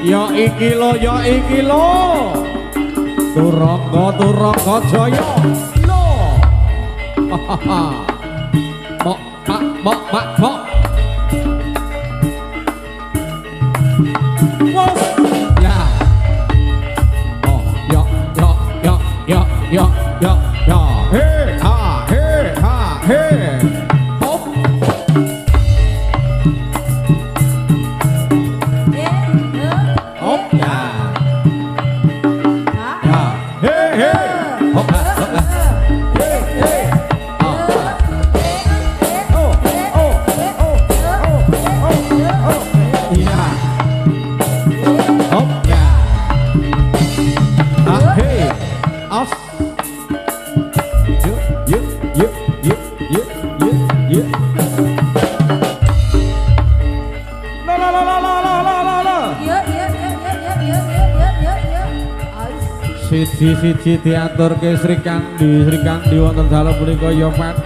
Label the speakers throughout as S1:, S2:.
S1: Ya iki lo Turangga Jaya lo mok wos ya oh ya he ha he hop hop ya he hop siji diaturke Sri Kandi wonten dalu punika ya Pak.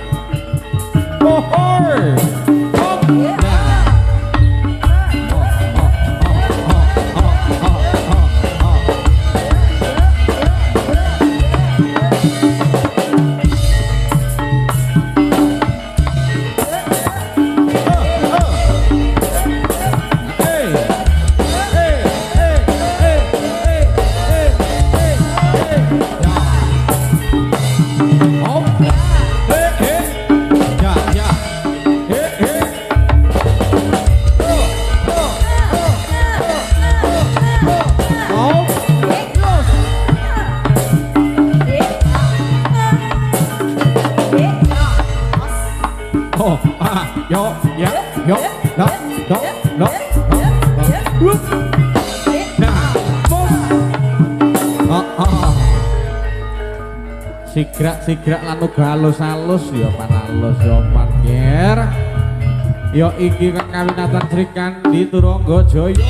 S1: Sigrak lan uga halus-halus ya panalus ya panjer. Ya iki kang kawinatan Sri Kandi Turangga Jaya.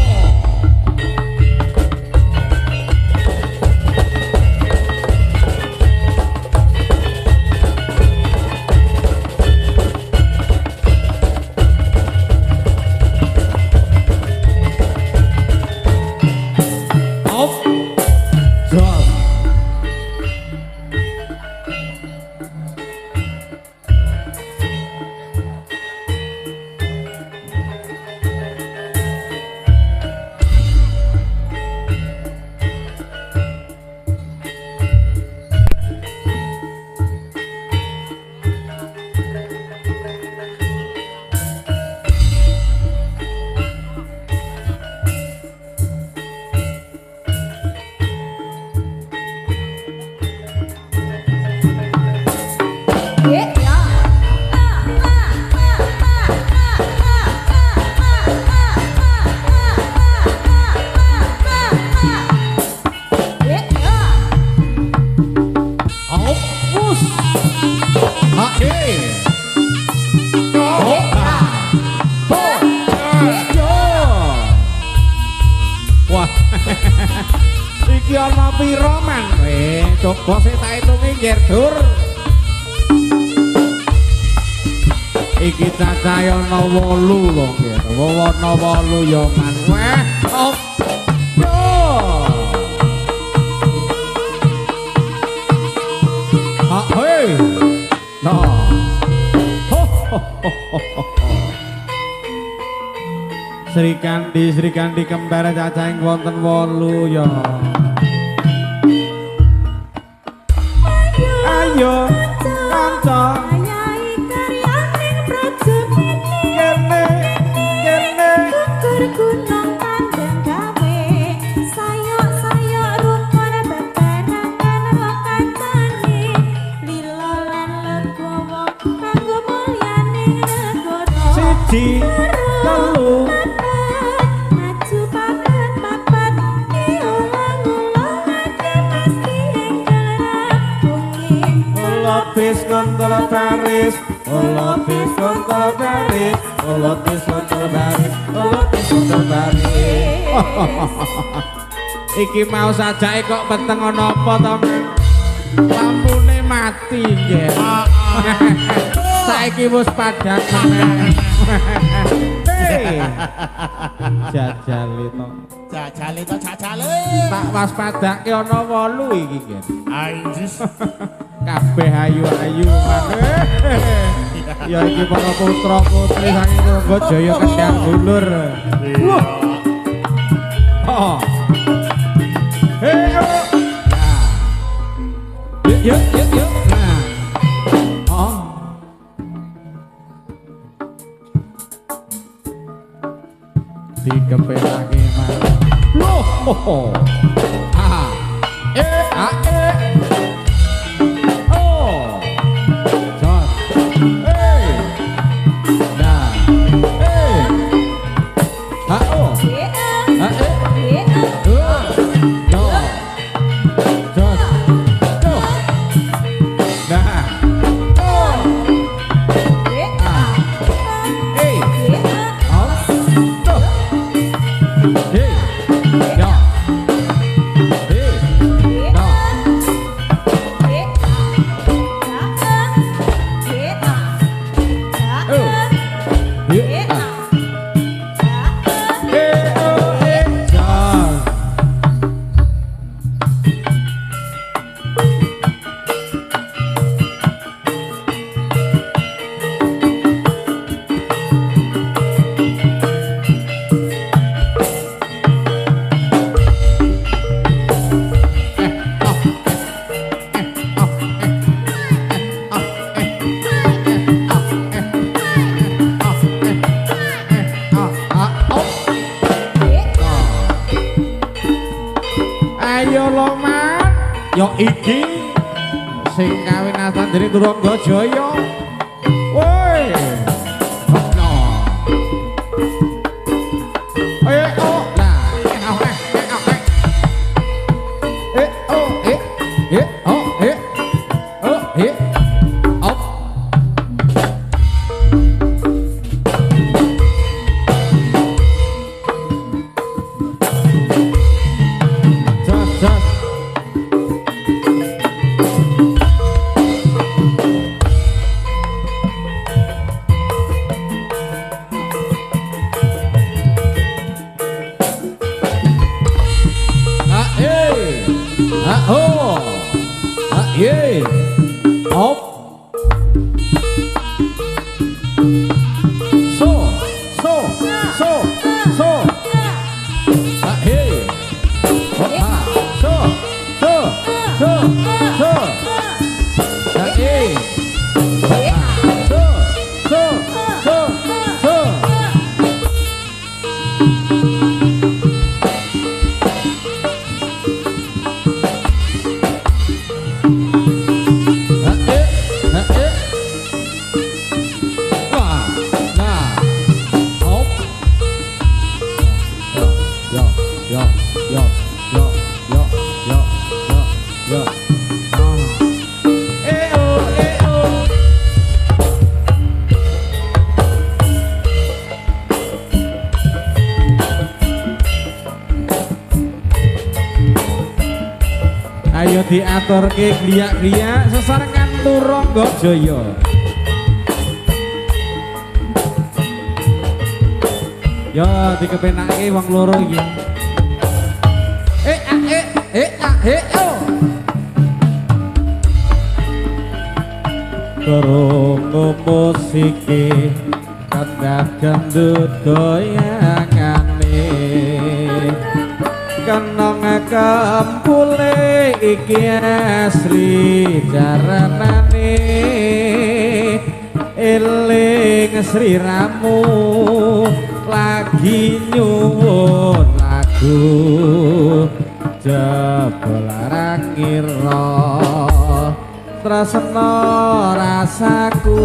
S1: Iki ana pira man coba sik tak hitungi nggih Dur. Iki cacahe ana 8 lho nggih. Ana 8 ya man. Weh, op. Yo. Ah, hei. No. Ho ho ho ho. Sri Kandi kembar cacahing wonten 8 ya. Ayo kanca ayahi karyaning prajemene kene ukur gunung pandang gawe sayok rukun bebarengan lokatane lila lan legowo kanggo mulyaning negara siji telu maju papat Olopis kontor baris, olopis kontor baris, olopis kontor baris, olopis kontor baris. Iki mau sajake kok peteng ana apa to, Men? Lampune mati nggih. Saiki wis padhang meneh. Jajal itu.
S2: Jajal itu jajal.
S1: Tak waspadake ana 8 iki, Gen.
S2: Anjis.
S1: Kabeh ayu-ayu maneh. Ya iki para putra putri saking Turangga Jaya Kendhang Dulur. Wah. Oh. Hei, oh. Nah. Yuk. Nah. Oh. Dikepelake maneh. Loh. Ah. Oh. Jos. Hey. Nah. Hey. Ha oh. Ha Yo iki sing kawinatan dari Turangga Jaya. Woi. No. Oh, nah. Ayo diaturke griyak-griyak sesarengan Turangga Jaya. Yo dikepenake wong loro iki. Oh. Krungu musike kendang gendut goyangane. Kenong kempule iki asli jaranane eling sliramu lagi nyuwun lagu jebul ngira tresna rasaku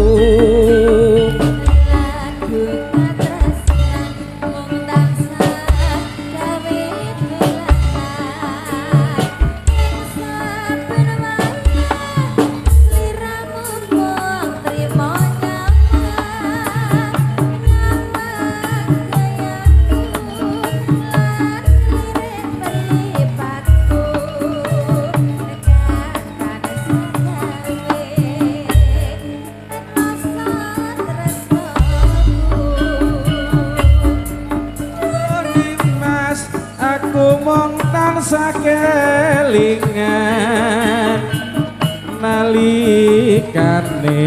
S1: kelingan nalikane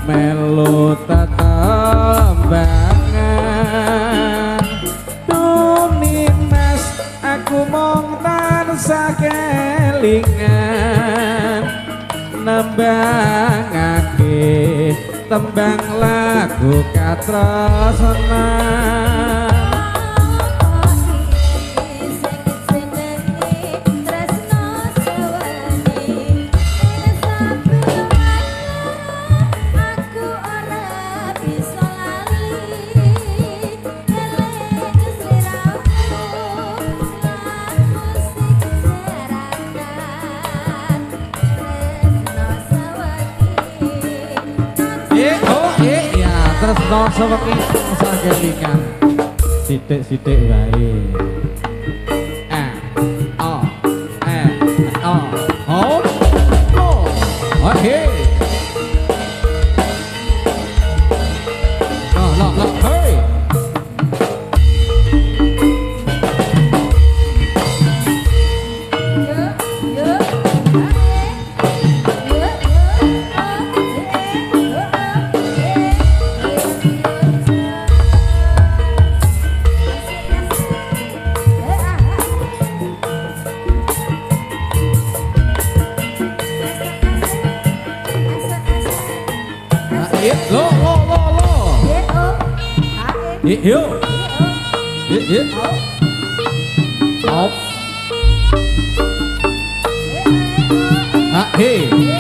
S1: melu tetembangan tunimas aku mong tansah kelingan nembangake tembang lagu katresnan tresno sewengi tansah kelingan sithik-sithik wae oke hey lo yo op hey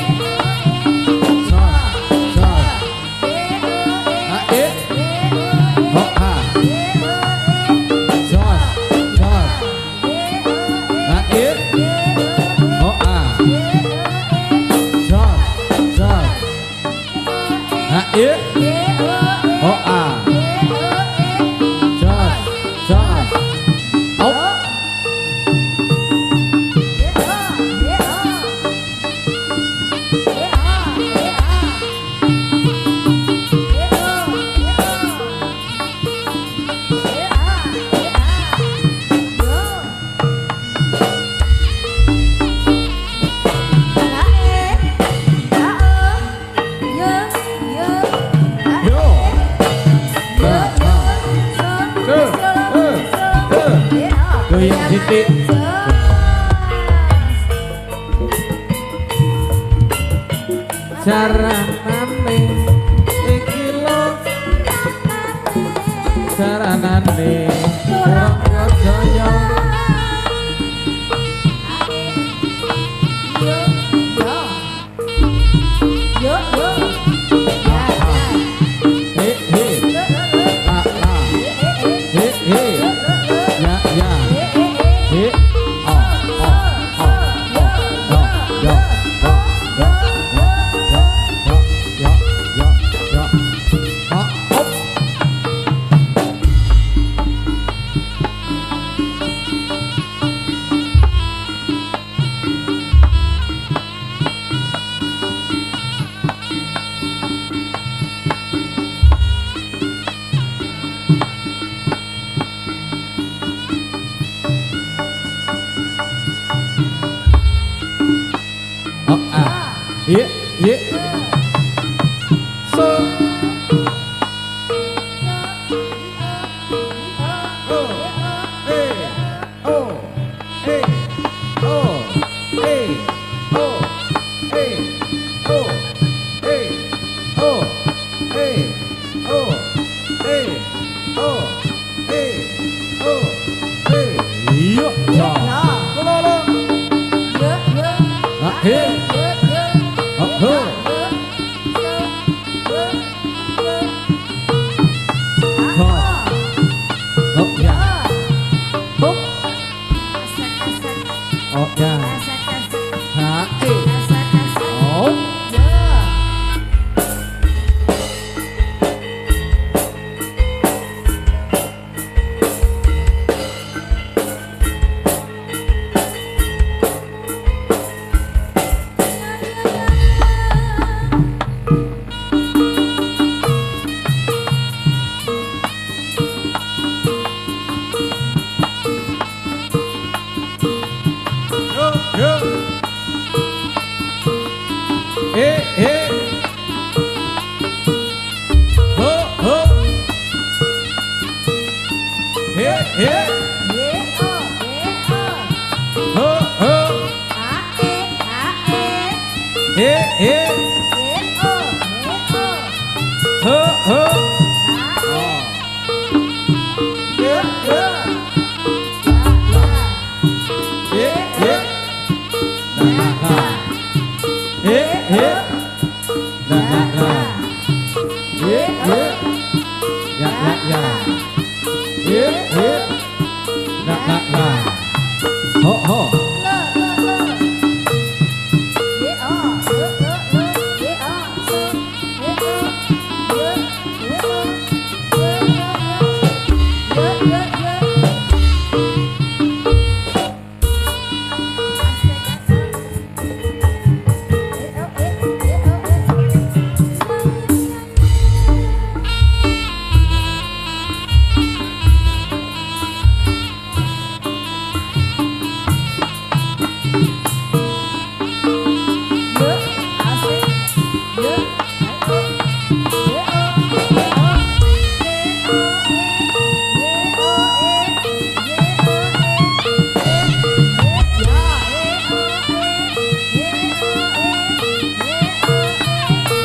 S1: Saranane iki lho saranane Jaya yo he he he he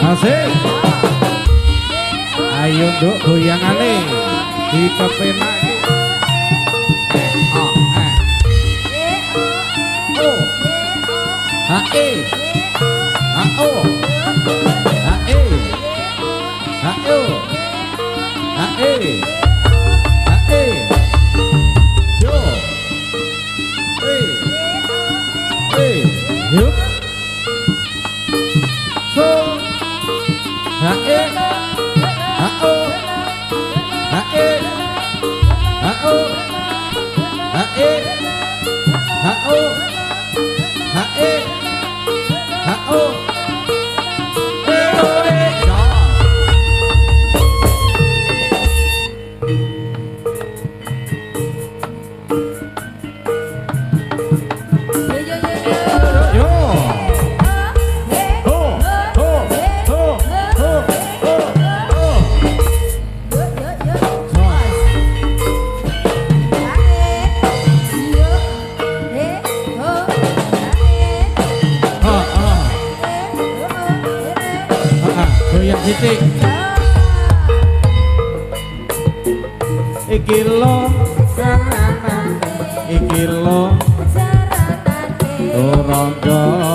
S1: Asik. Ayo nduk goyangane dikepenake. Ha e. Ha o. Ha e. Ha o. Ha e. Ha e. Yo. Yup. So ha e ha o ha e ha o ha e ha o ha e ha o e o e đó. Goyang titik iki lo kanan iki lo turangga